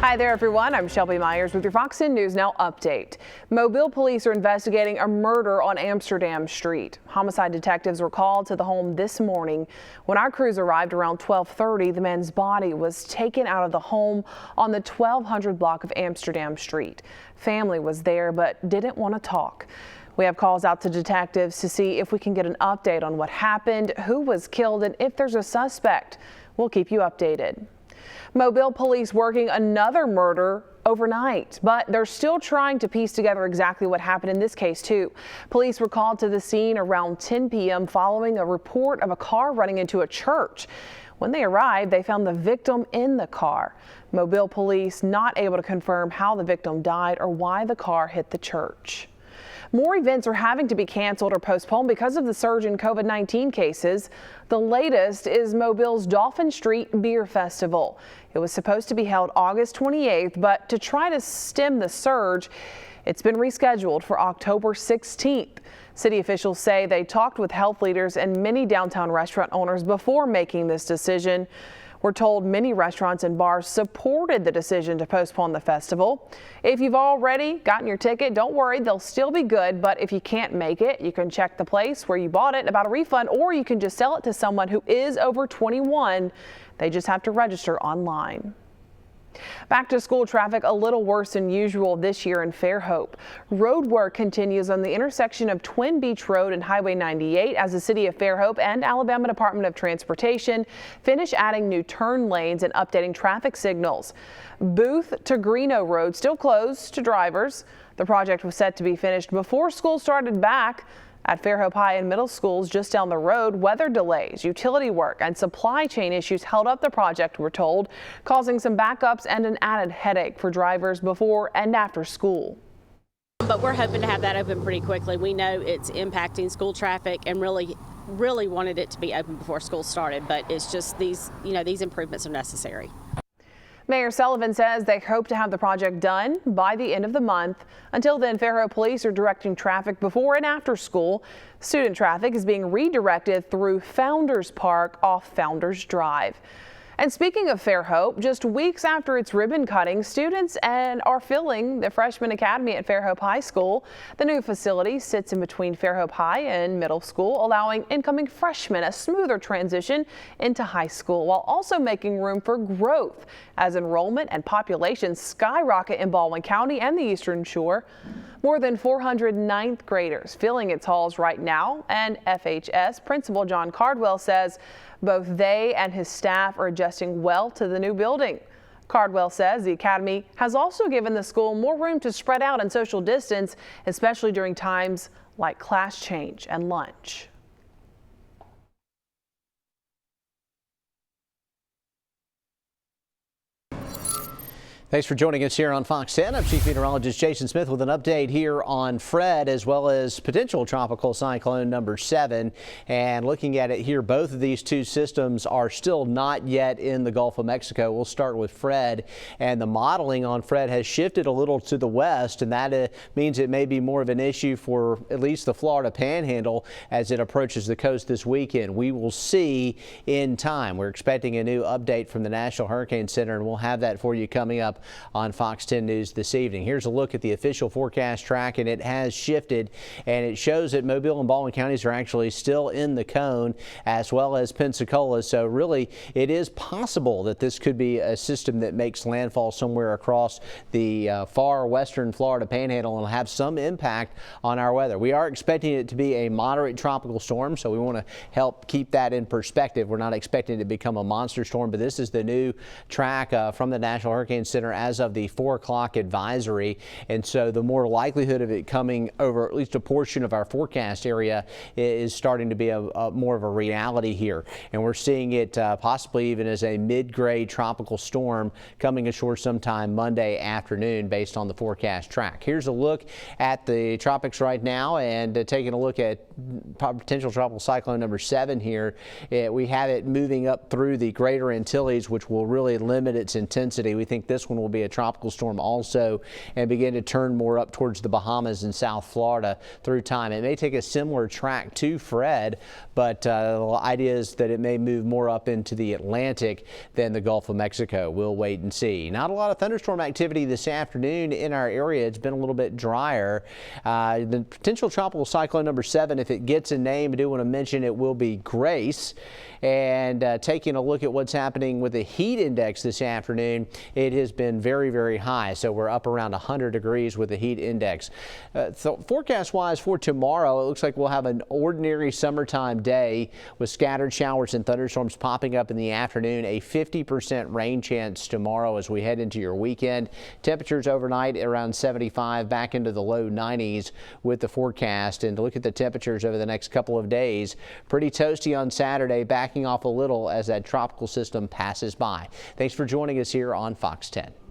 Hi there, everyone. I'm Shelby Myers with your Fox 10 News Now update. Mobile police are investigating a murder on Amsterdam Street. Homicide detectives were called to the home this morning. When our crews arrived around 12:30, the man's body was taken out of the home on the 1200 block of Amsterdam Street. Family was there but didn't want to talk. We have calls out to detectives to see if we can get an update on what happened, who was killed, and if there's a suspect. We'll keep you updated. Mobile police working another murder overnight, but they're still trying to piece together exactly what happened in this case too. Police were called to the scene around 10 p.m. following a report of a car running into a church. When they arrived, they found the victim in the car. Mobile police not able to confirm how the victim died or why the car hit the church. More events are having to be canceled or postponed because of the surge in COVID-19 cases. The latest is Mobile's Dolphin Street Beer Festival. It was supposed to be held August 28th, but to try to stem the surge, it's been rescheduled for October 16th. City officials say they talked with health leaders and many downtown restaurant owners before making this decision. We're told many restaurants and bars supported the decision to postpone the festival. If you've already gotten your ticket, don't worry, they'll still be good. But if you can't make it, you can check the place where you bought it about a refund, or you can just sell it to someone who is over 21. They just have to register online. Back to school traffic a little worse than usual this year in Fairhope. Road work continues on the intersection of Twin Beach Road and Highway 98 as the City of Fairhope and Alabama Department of Transportation finish adding new turn lanes and updating traffic signals. Booth to Greeno Road still closed to drivers. The project was set to be finished before school started back. At Fairhope High and middle schools just down the road, weather delays, utility work, and supply chain issues held up the project, we're told, causing some backups and an added headache for drivers before and after school. But we're hoping to have that open pretty quickly. We know it's impacting school traffic and really wanted it to be open before school started, but it's just these improvements are necessary. Mayor Sullivan says they hope to have the project done by the end of the month. Until then, Fairhope police are directing traffic before and after school. Student traffic is being redirected through Founders Park off Founders Drive. And speaking of Fairhope, just weeks after its ribbon cutting, students are filling the Freshman Academy at Fairhope High School. The new facility sits in between Fairhope High and middle school, allowing incoming freshmen a smoother transition into high school, while also making room for growth as enrollment and population skyrocket in Baldwin County and the Eastern Shore. More than 400 ninth graders filling its halls right now, and FHS Principal John Cardwell says both they and his staff are adjusting well to the new building. Cardwell says the academy has also given the school more room to spread out and social distance, especially during times like class change and lunch. Thanks for joining us here on Fox 10. I'm Chief Meteorologist Jason Smith with an update here on Fred, as well as potential tropical cyclone number 7. And looking at it here, both of these two systems are still not yet in the Gulf of Mexico. We'll start with Fred, and the modeling on Fred has shifted a little to the west, and that means it may be more of an issue for at least the Florida Panhandle as it approaches the coast this weekend. We will see in time. We're expecting a new update from the National Hurricane Center, and we'll have that for you coming up on Fox 10 News this evening. Here's a look at the official forecast track, and it has shifted, and it shows that Mobile and Baldwin counties are actually still in the cone, as well as Pensacola. So really, it is possible that this could be a system that makes landfall somewhere across the far western Florida Panhandle and will have some impact on our weather. We are expecting it to be a moderate tropical storm, so we want to help keep that in perspective. We're not expecting it to become a monster storm, but this is the new track from the National Hurricane Center as of the 4 o'clock advisory, and so the more likelihood of it coming over at least a portion of our forecast area is starting to be more of a reality here, and we're seeing it possibly even as a mid-grade tropical storm coming ashore sometime Monday afternoon based on the forecast track. Here's a look at the tropics right now, and taking a look at potential tropical cyclone number 7 here. We have it moving up through the greater Antilles, which will really limit its intensity. We think this one will be a tropical storm also and begin to turn more up towards the Bahamas and South Florida through time. It may take a similar track to Fred, but the idea is that it may move more up into the Atlantic than the Gulf of Mexico. We'll wait and see. Not a lot of thunderstorm activity this afternoon in our area. It's been a little bit drier. The potential tropical cyclone number 7, if it gets a name, I do want to mention it will be Grace. And taking a look at what's happening with the heat index this afternoon, it has been very, very high. So we're up around 100 degrees with the heat index. So forecast-wise for tomorrow, it looks like we'll have an ordinary summertime day with scattered showers and thunderstorms popping up in the afternoon. A 50% rain chance tomorrow as we head into your weekend. Temperatures overnight around 75, back into the low 90s with the forecast. And to look at the temperatures over the next couple of days, pretty toasty on Saturday, backing off a little as that tropical system passes by. Thanks for joining us here on Fox 10.